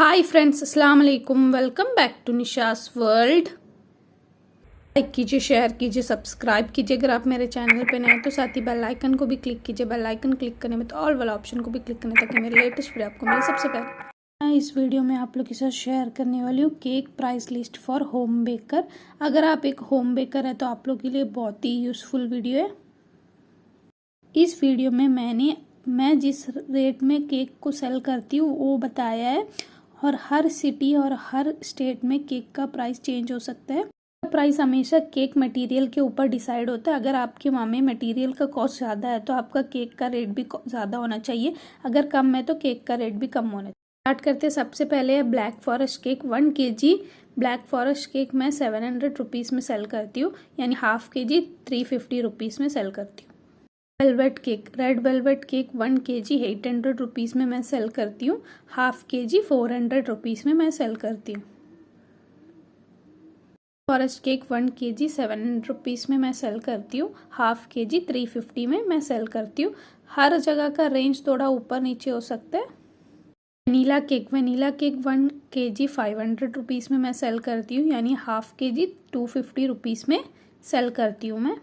हाय friends, अस्सलाम वालेकुम। Welcome back to Nisha's world. Like कीजिए, शेयर कीजिए, सब्सक्राइब कीजिए अगर आप मेरे चैनल पे नए हैं तो। साथ ही बेल आइकन को भी क्लिक कीजिए। बेल आइकन क्लिक करने में तो ऑल वाला ऑप्शन को भी क्लिक करना, ताकि मेरे लेटेस्ट वीडियो आपको मिले सबसे पहले। मैं इस वीडियो में आप लोग के साथ शेयर करने वाली हूँ cake price list for home baker. अगर आप एक होम बेकर है तो आप लोग के लिए बहुत ही यूज़फुल वीडियो है। इस वीडियो में मैं जिस रेट में केक को सेल करती हूँ वो बताया है, और हर सिटी और हर स्टेट में केक का प्राइस चेंज हो सकता है। प्राइस हमेशा केक मटेरियल के ऊपर डिसाइड होता है। अगर आपके वहाँ में मटेरियल का कॉस्ट ज़्यादा है तो आपका केक का रेट भी ज़्यादा होना चाहिए। अगर कम है तो केक का रेट भी कम होना चाहिए। स्टार्ट करते हैं। सबसे पहले है black forest cake 1 kg। Black forest cake मैं 700 रुपीज़ में सेल करती हूँ, यानी हाफ kg 350 रुपीज़ में सेल करती हूँ। Velvet cake, red velvet cake 1 kg 800 rupees में मैं सेल करती हूँ, हाफ kg 400 रुपीज़ में मैं सेल करती हूँ। फॉरेस्ट केक 1 kg 700 रुपीज़ में मैं सेल करती हूँ, हाफ kg 350 में मैं सेल करती हूँ। हर जगह का रेंज थोड़ा ऊपर नीचे हो सकता है। वनीला केक 1 kg 500 रुपीज़ में मैं सेल करती हूँ, यानी हाफ kg 250 रुपीज़ में सेल करती हूँ मैं।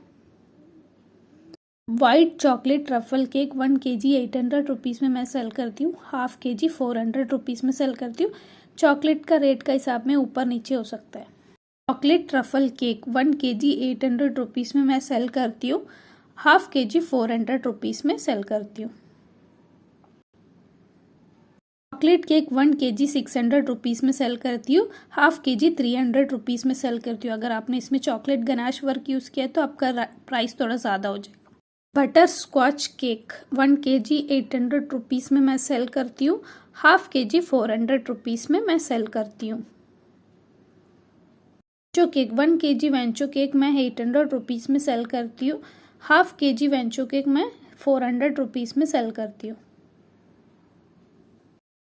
White chocolate truffle cake 1 kg 800 rupees में मैं सेल करती हूँ, हाफ kg 400 रुपीज़ में सेल करती हूँ। चॉकलेट का रेट का हिसाब में ऊपर नीचे हो सकता है। Chocolate truffle cake 1 kg 800 rupees में मैं सेल करती हूँ, हाफ kg 400 रुपीज़ में सेल करती हूँ। चॉकलेट केक 1 kg 600 रुपीज़ में सेल करती हूँ, हाफ kg 300 रुपीज़ में सेल करती हूँ। अगर आपने इसमें चॉकलेट गनाश वर्क यूज़ किया है तो आपका प्राइस थोड़ा ज़्यादा हो जाएगा। Butter scotch cake 1 kg 800 rupees में मैं सेल करती हूँ, हाफ kg 400 रुपीज़ में मैं सेल करती हूँ। वेंचो केक 1 kg वेंचो केक मैं 800 रुपीज़ में सेल करती हूँ, हाफ kg वेंचो केक मैं 400 रुपीज़ में सेल करती हूँ।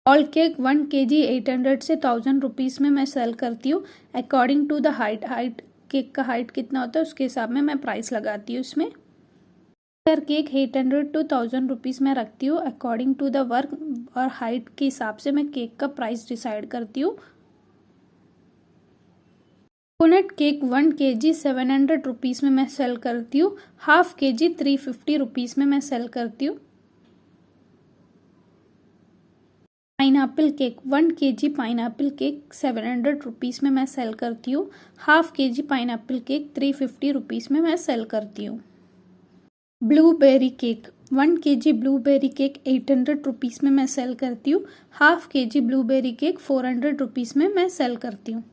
ऑल केक 1 kg 800 से 1000 रुपीज़ में मैं सेल करती हूँ। According to the height cake का हाइट कितना होता है उसके हिसाब में मैं प्राइस लगाती हूँ इसमें। केक 800 to 1000 रुपीज़ में रखती हूँ। अकॉर्डिंग टू द वर्क और हाइट के हिसाब से मैं केक का प्राइस डिसाइड करती हूँ। कोकोनट केक 1 kg 700 रुपीज़ में मैं सेल करती हूँ, हाफ kg 350 रुपीज़ में मैं सेल करती हूँ। Pineapple cake 1 kg pineapple cake 700 rupees में मैं सेल करती हूँ, half kg pineapple cake 350 rupees में मैं सेल करती हूँ। Blueberry cake 1 kg blueberry cake 800 rupees में मैं सेल करती हूँ, half kg blueberry cake 400 rupees में मैं सेल करती हूँ।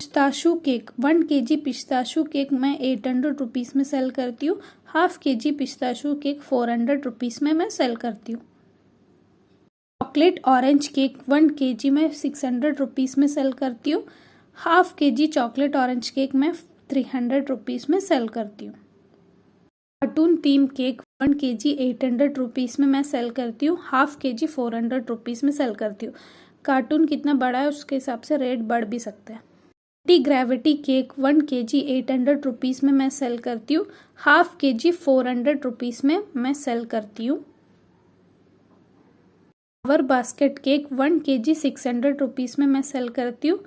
Pistachio cake 1 kg pistachio cake मैं 800 रुपीज़ में सेल करती हूँ, half kg pistachio cake 400 rupees में मैं सेल करती हूँ। चॉकलेट ऑरेंज केक 1 kg मैं 600 रुपीज़ में सेल करती हूँ, half kg chocolate orange cake मैं 300 रुपीज़ में सेल करती हूँ। Cartoon theme cake 1 kg 800 rupees में मैं सेल करती हूँ, हाफ kg 400 रुपीज़ में सेल करती हूँ। कार्टून कितना बड़ा है उसके हिसाब से रेट बढ़ भी सकता है। Anti gravity cake 1 kg 800 rupees में मैं सेल करती हूँ, हाफ kg 400 रुपीज़ में मैं सेल करती हूँ। Flower basket cake 1 kg 600 rupees में मैं सेल करती हूँ।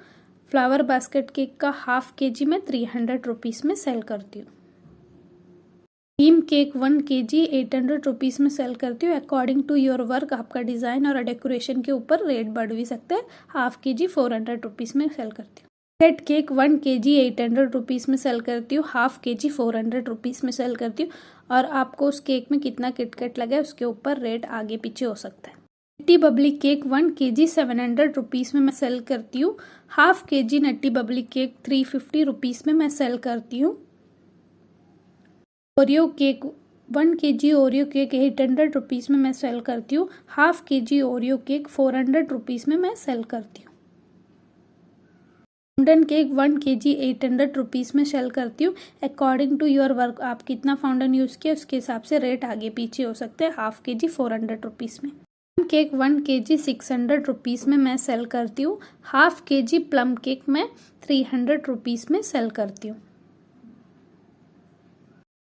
फ्लावर बास्केट केक का हाफ kg मैं 300 रुपीज़ में सेल करती हूँ। थीम केक 1 kg 800 रुपीज़ में सेल करती हूँ। अकॉर्डिंग टू योर वर्क आपका डिज़ाइन और डेकोरेशन के ऊपर रेट बढ़ भी सकता है। हाफ kg 400 रुपीज़ में सेल करती हूँ। किटकैट केक 1 kg 800 रुपीज़ में सेल करती हूँ, हाफ kg 400 रुपीज़ में सेल करती हूँ। और आपको उस केक में कितना किटकैट लगा है उसके ऊपर रेट आगे पीछे हो सकता है। Nutty Babli cake 1 kg 700 rupees में मैं सेल करती हूँ, half kg Nutty Babli cake 350 rupees में मैं सेल करती हूँ। Oreo cake 1 kg Oreo cake 800 rupees में मैं सेल करती हूँ, half kg Oreo cake 400 rupees में मैं सेल करती हूँ। फाउंडन केक 1 kg 800 रुपीज़ में सेल करती हूँ। अकॉर्डिंग टू योर वर्क आप कितना फाउंडन यूज़ किया उसके हिसाब से रेट आगे पीछे हो सकते हैं। हाफ kg 400 रुपीज़ में। केक 1 kg 600 रुपीज़ में मैं सेल करती हूँ, हाफ kg प्लम केक मैं 300 रुपीज़ में सेल करती हूँ।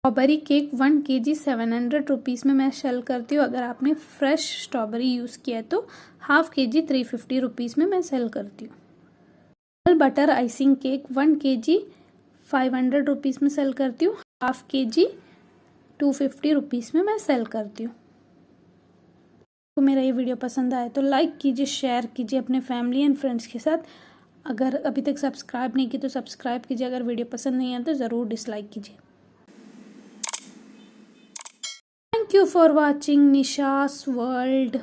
स्ट्रॉबेरी केक 1 kg 700 रुपीज़ में मैं सेल करती हूँ। अगर आपने फ्रेश स्ट्रॉबेरी यूज़ किया है तो हाफ kg 350 रुपीज़ में मैं सेल करती हूँ। Butter icing cake 1 kg 500 rupees में सेल करती हूँ। हाफ kg 250 रुपीज़ में मैं सेल करती हूँ। तो मेरा ये वीडियो पसंद आया तो लाइक कीजिए, शेयर कीजिए अपने फैमिली एंड फ्रेंड्स के साथ। अगर अभी तक सब्सक्राइब नहीं की तो सब्सक्राइब कीजिए। अगर वीडियो पसंद नहीं आया तो ज़रूर डिसलाइक कीजिए। Thank you for watching Nisha's World.